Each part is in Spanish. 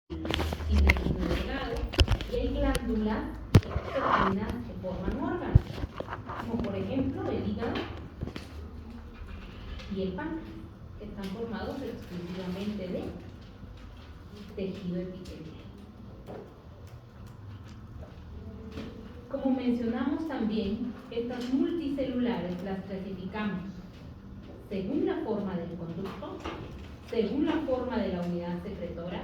intestino delgado, y hay glándulas exócrinas que forman órganos, como por ejemplo el hígado y el páncreas, que están formados exclusivamente de tejido epitelial. Como mencionamos también, estas multicelulares las clasificamos según la forma del conducto, según la forma de la unidad secretora,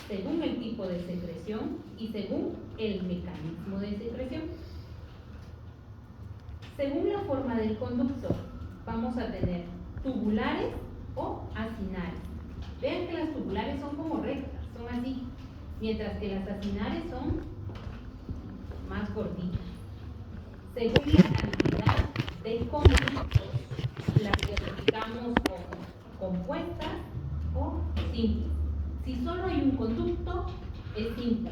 según el tipo de secreción y según el mecanismo de secreción. Según la forma del conducto, vamos a tener tubulares o acinares. Vean que las tubulares son como rectas, son así, mientras que las acinares son más gorditas. Según la cantidad de conductos, las clasificamos como compuestas o simples. Si solo hay un conducto, es simple.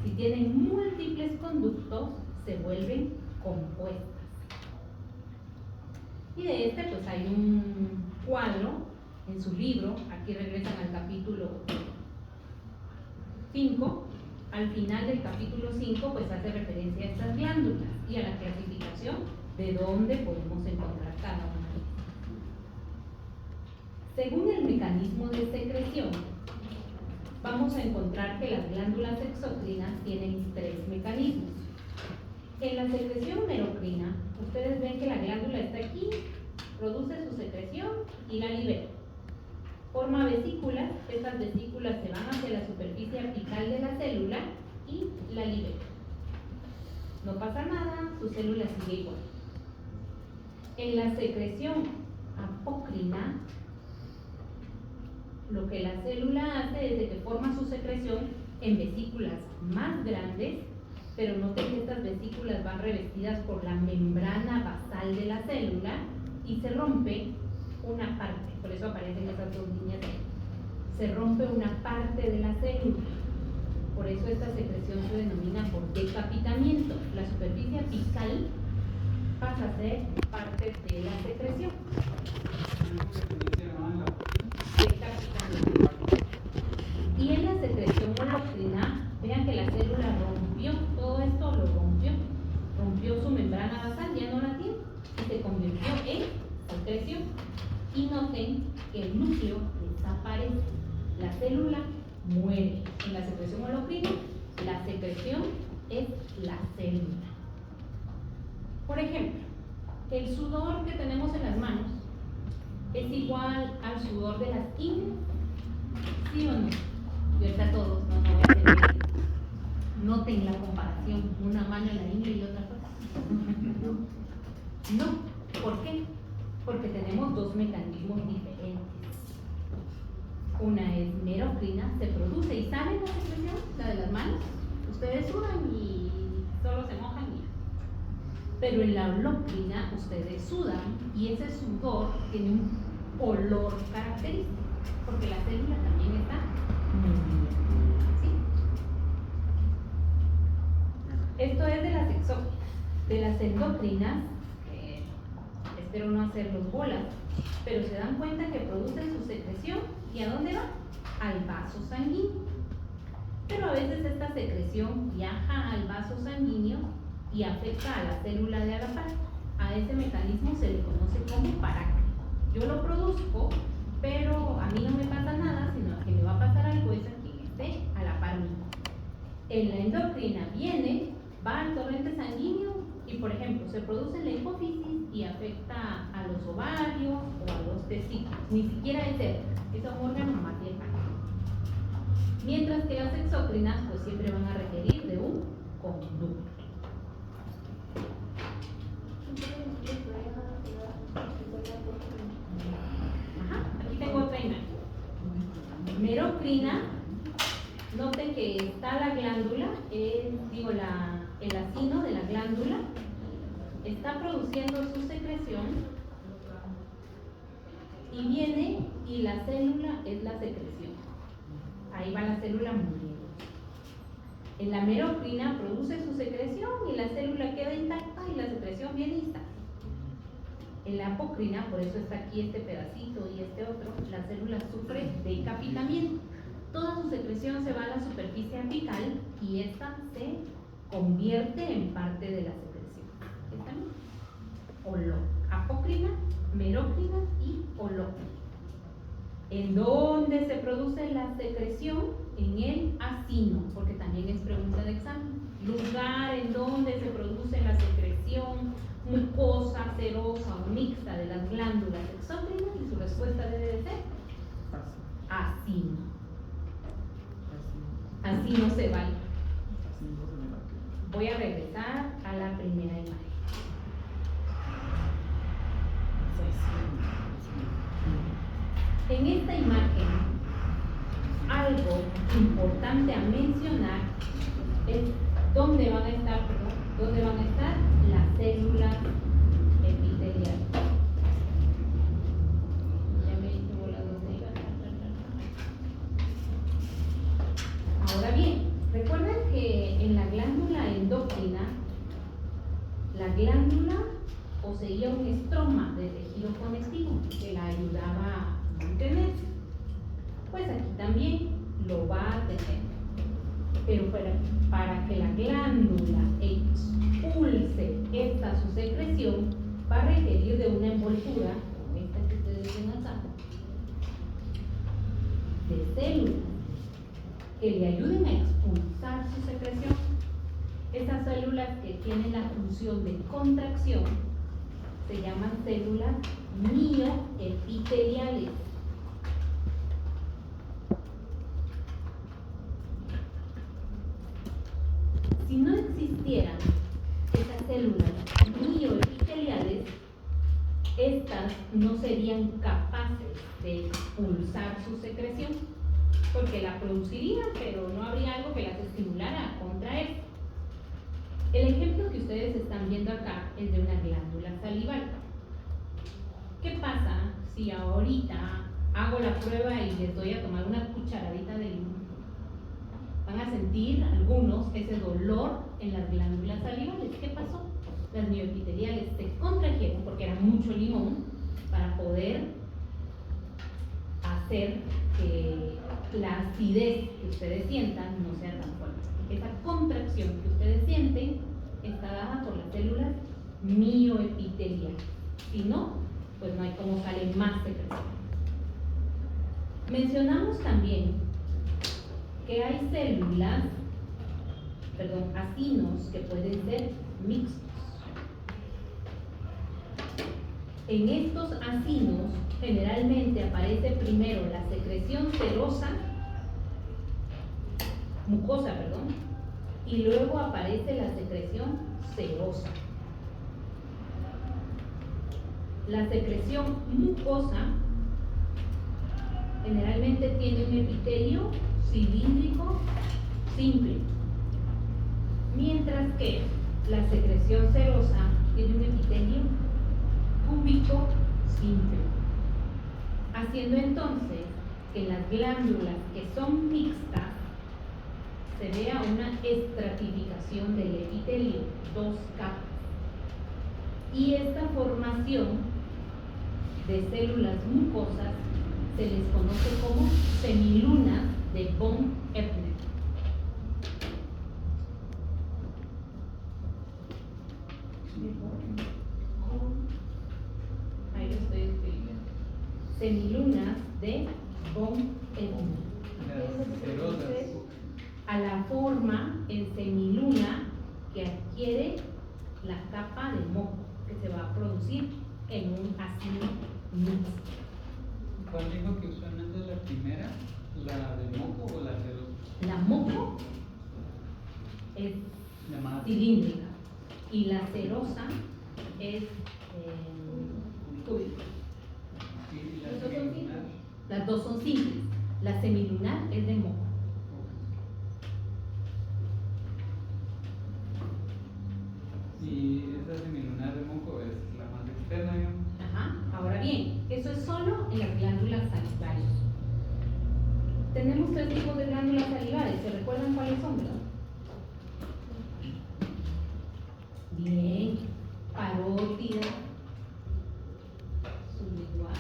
Si tienen múltiples conductos, se vuelven compuestas. Y de este, pues hay un cuadro en su libro, aquí regresan al capítulo 5. Al final del capítulo 5, pues hace referencia a estas glándulas y a la clasificación de dónde podemos encontrar cada una de ellas. Según el mecanismo de secreción, vamos a encontrar que las glándulas exócrinas tienen 3 mecanismos. En la secreción merocrina, ustedes ven que la glándula está aquí, produce su secreción y la libera. Forma vesículas, estas vesículas se van hacia la superficie apical de la célula y la libera. No pasa nada, su célula sigue igual. En la secreción apócrina, lo que la célula hace es de que forma su secreción en vesículas más grandes, pero noten que estas vesículas van revestidas por la membrana basal de la célula y se rompe una parte, por eso aparecen esas 2 líneas ahí. Se rompe una parte de la célula, por eso esta secreción se denomina por decapitamiento. La superficie apical pasa a ser parte de la secreción. Decapitamiento. Y en la secreción holocrina, vean que la célula rompió, todo esto lo rompió su membrana basal, ya no la tiene, y se convirtió en secreción. Y noten que el núcleo desaparece, la célula muere. En la secreción holocrina, la secreción es la célula. Por ejemplo, el sudor que tenemos en las manos es igual al sudor de las ingles, ¿sí o no? Y ahorita todos, no voy a hacer. Noten la comparación, una mano en la ingle y otra cosa. No, ¿por qué? Porque tenemos 2 mecanismos diferentes. Una es merocrina, se produce, ¿y saben la secreción? La de las manos. Ustedes sudan y solo se mojan y ya. Pero en la holocrina ustedes sudan y ese sudor tiene un olor característico, porque la célula también está movida. ¿Sí? Esto es de las exócrinas. De las endocrinas, espero no hacerlos bolas, pero se dan cuenta que producen su secreción. ¿Y a dónde va? Al vaso sanguíneo. Pero a veces esta secreción viaja al vaso sanguíneo y afecta a la célula de a la par. A ese mecanismo se le conoce como paráctico. Yo lo produzco, pero a mí no me pasa nada, sino que me va a pasar algo es a quien esté a la par mío. En la endocrina viene, va al torrente sanguíneo y, por ejemplo, se produce en la hipófisis y afecta a los ovarios o a los testículos. Ni siquiera es un órgano más bien. Mientras que las exócrinas pues siempre van a requerir de un conducto. Ajá, aquí tengo otra imagen. Merocrina, noten que está la glándula, el acino de la glándula está produciendo su secreción y viene y la célula es la secreción. Ahí va la célula muriendo. En la merocrina produce su secreción y la célula queda intacta y la secreción viene y está. En la apocrina, por eso está aquí este pedacito y este otro, la célula sufre decapitamiento. Toda su secreción se va a la superficie apical y esta se convierte en parte de la secreción. ¿Está bien? Apócrina, merócrina y olócrina. ¿En dónde se produce la secreción? En el acino, porque también es pregunta de examen. Lugar en donde se produce la secreción mucosa, serosa o mixta de las glándulas exócrinas, y su respuesta debe de ser acino. Así no se vale. Voy a regresar a la primera imagen. En esta imagen, algo importante a mencionar es dónde van a estar las células epiteliales. Ya me hice bolas donde iba. Ahora bien, recuerden que en la glándula endocrina, la glándula poseía un estroma de tejido conectivo que la ayudaba a mantenerse. Pues aquí también lo va a tener. Pero para que la glándula expulse esta su secreción, va a requerir de una envoltura, como esta que ustedes ven acá, de células que le ayuden a expulsar su secreción. Esas células que tienen la función de contracción se llaman células mioepiteliales. Si no existieran esas células mioepiteliales, estas no serían capaces de expulsar su secreción, porque la producirían, pero no habría algo que las estimulara a contraer. El ejemplo que ustedes están viendo acá es de una glándula salival. ¿Qué pasa si ahorita hago la prueba y les doy a tomar una cucharadita de limón? Van a sentir algunos ese dolor en las glándulas salivales. ¿Qué pasó? Las mioepiteliales se contrajeron porque era mucho limón para poder hacer que la acidez que ustedes sientan no sea tan fuerte. Esa contracción que ustedes sienten está dada por las células mioepiteliales. Si no, pues no hay cómo sale más secreción. Mencionamos también que hay acinos que pueden ser mixtos. En estos acinos generalmente aparece primero la secreción mucosa, y luego aparece la secreción serosa. La secreción mucosa generalmente tiene un epitelio cilíndrico simple, mientras que la secreción serosa tiene un epitelio cúbico simple, haciendo entonces que las glándulas que son mixtas se vea una estratificación del epitelio, 2 capas, y esta formación de células mucosas se les conoce como semilunas de von Ebner. Ahí lo estoy escribiendo. Semilunas de von Ebner. A la forma en semiluna que adquiere la capa de moco que se va a producir en un acino mixto. ¿Cuál dijo que usualmente es la primera? ¿La de moco o la serosa? La moco es cilíndrica y la serosa es cúbica. ¿Y la semilunar? Las dos son simples. La semilunar es de moco. Y esa semilunar de moco es la más externa, digamos. Ajá. Ahora bien, eso es solo en las glándulas salivales. Tenemos 3 tipos de glándulas salivales. ¿Se recuerdan cuáles son, verdad? Bien. Parótida, sublingual,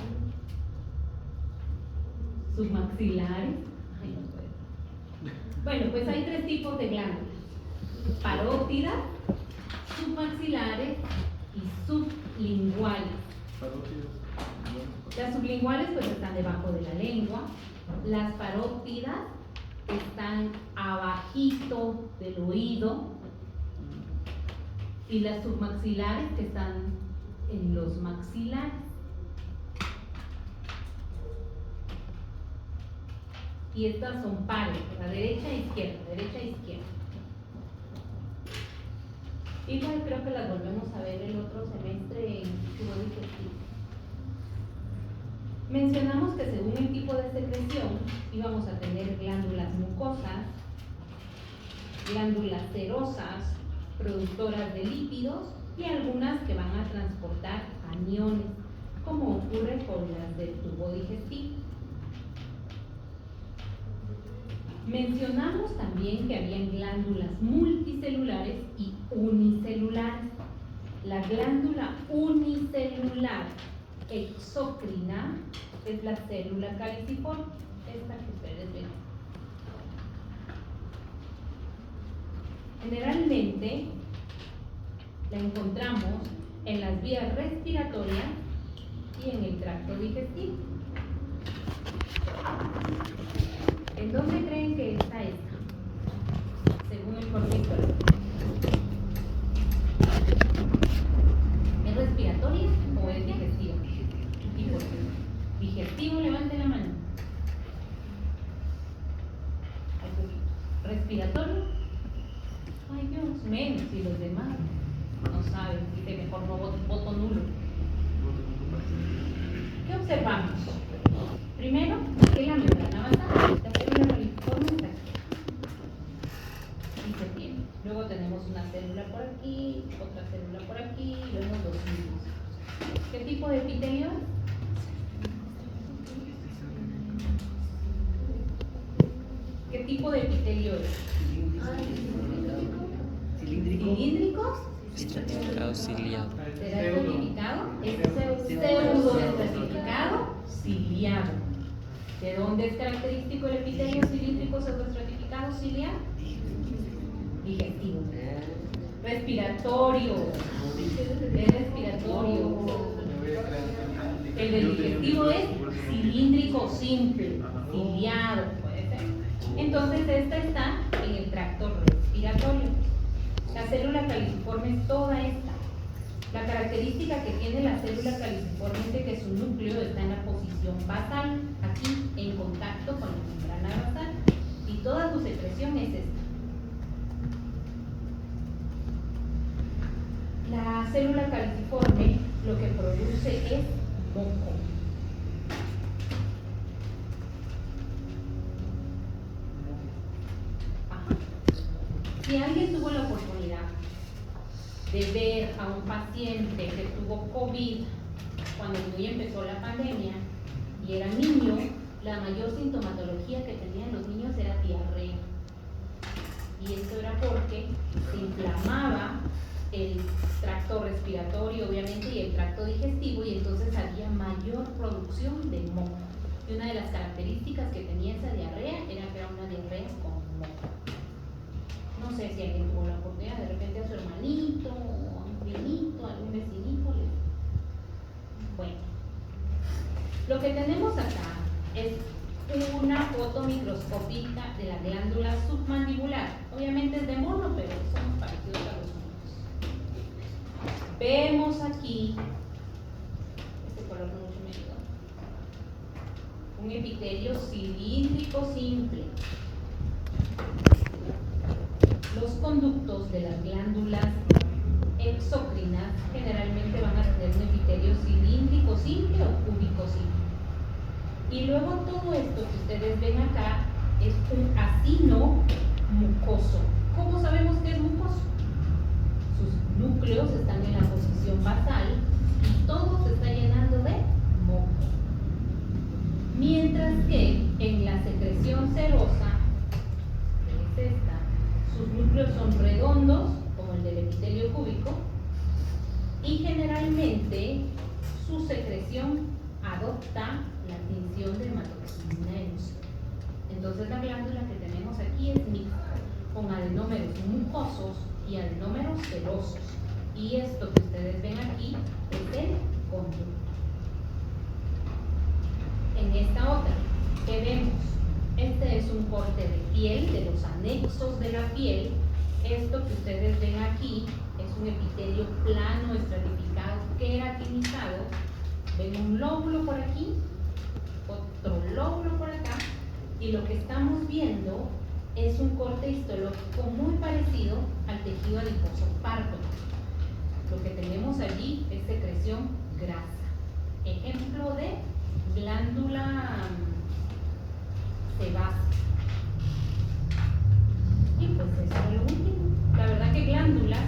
submaxilares. Ay, no puede pues hay tres tipos de glándulas: parótidas, submaxilares y sublinguales. Las sublinguales pues están debajo de la lengua, las parótidas están abajito del oído y las submaxilares que están en los maxilares. Y estas son pares, la derecha e izquierda, derecha e izquierda. Igual creo que las volvemos a ver el otro semestre en tubo digestivo. Mencionamos que según el tipo de secreción íbamos a tener glándulas mucosas, glándulas serosas, productoras de lípidos y algunas que van a transportar aniones, como ocurre con las del tubo digestivo. Mencionamos también que habían glándulas multicelulares y unicelulares. La glándula unicelular exócrina es la célula caliciforme, esta que ustedes ven. Generalmente la encontramos en las vías respiratorias y en el tracto digestivo. ¿En dónde creen que está esta? Según el cortícolo. ¿Es respiratoria o es digestiva? ¿Y por qué? Digestivo, levante la mano. ¿Respiratorio? Ay Dios, menos, y los demás no saben, dice mejor no voto nulo. ¿Qué observamos? Primero, que la membrana basal, la célula caliciforme está aquí y se tiene. Luego tenemos una célula por aquí, otra célula por aquí, y vemos los cilios. ¿Qué tipo de epitelio es? ¿Qué tipo de epitelio es? ¿Cilíndricos? Estratificado ciliado. ¿Será estratificado? Es pseudoestratificado ciliado. ¿De dónde es característico el epitelio cilíndrico pseudoestratificado ciliado? Digestivo. Respiratorio. Es respiratorio. El del digestivo es cilíndrico simple, ciliado, puede ser. Entonces esta está en el tracto respiratorio. La célula caliciforme es toda esta. La característica que tiene la célula caliciforme es de que su núcleo está en la posición basal, aquí en contacto con la membrana basal, y toda su secreción es esta. La célula caliciforme lo que produce es moco. Ajá. Si alguien tuvo la oportunidad de ver a un paciente que tuvo COVID cuando muy empezó la pandemia y era niño, la mayor sintomatología que tenían los niños era diarrea. Y esto era porque se inflamaba el tracto respiratorio, obviamente, y el tracto digestivo, y entonces había mayor producción de moco. Y una de las características que tenía esa diarrea era que era una diarrea con moco. No sé si alguien tuvo la oportunidad, de repente a su hermanito, a un primito, a algún vecinito. Bueno, lo que tenemos acá es una foto microscópica de la glándula submandibular. Obviamente es de mono, pero somos parecidos a los monos. Vemos aquí, este color no mucho me ayuda, un epitelio cilíndrico simple. Los conductos de las glándulas exócrinas generalmente van a tener un epitelio cilíndrico simple o cúbico simple. Y luego todo esto que ustedes ven acá es un acino mucoso. ¿Cómo sabemos que es mucoso? Sus núcleos están en la posición basal y todo se está llenando de moco. Mientras que en la secreción serosa, que es esta, sus núcleos son redondos, como el del epitelio cúbico, y generalmente su secreción adopta la tinción de hematoxina. Entonces la glándula que tenemos aquí es mixta. aldómeros mucosos y aldómeros serosos. Y esto que ustedes ven aquí es el conducto. En esta otra, ¿qué vemos? Este es un corte de piel, de los anexos de la piel. Esto que ustedes ven aquí es un epitelio plano, estratificado, queratinizado. Ven un lóbulo por aquí, otro lóbulo por acá, y lo que estamos viendo es un corte histológico muy parecido al tejido adiposo pardo. Lo que tenemos allí es secreción grasa. Ejemplo de glándula sebácea. Y pues eso es lo último. La verdad que glándulas,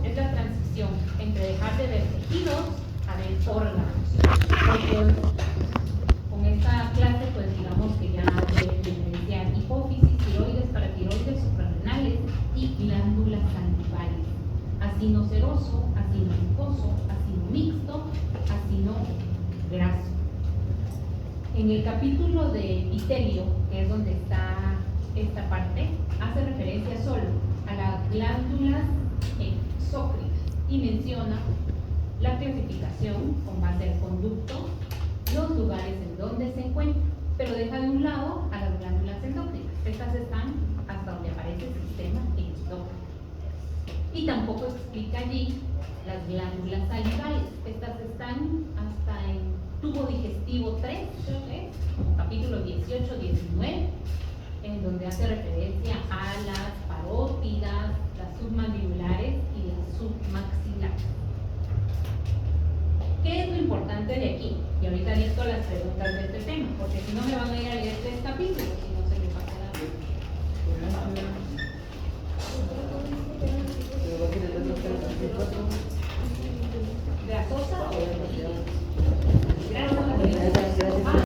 es la transición entre dejar de ver tejidos a ver órganos. Porque con esta clase, pues digamos que ya deben diferenciar hipófisis, tiroides, paratiroides, suprarrenales y glándulas salivales. Acino seroso, acino mucoso, acino mixto, acino graso. En el capítulo de epitelio, que es donde está esta parte, hace referencia solo a las glándulas exócrinas y menciona la clasificación con base al conducto, los lugares en donde se encuentran, pero deja de un lado a las glándulas endócrinas. Estas están hasta donde aparece el sistema endócrino. Y tampoco explica allí las glándulas salivales. Estas están hasta en tubo digestivo 3, creo que es, como capítulo 18-19, en donde hace referencia a las parótidas, las submandibulares y las submaxilares. ¿Qué es lo importante de aquí? Y ahorita listo las preguntas de este tema, porque si no me van a ir a leer 3 capítulos y no se les va a quedar. Pero va a querer ver los 3 24.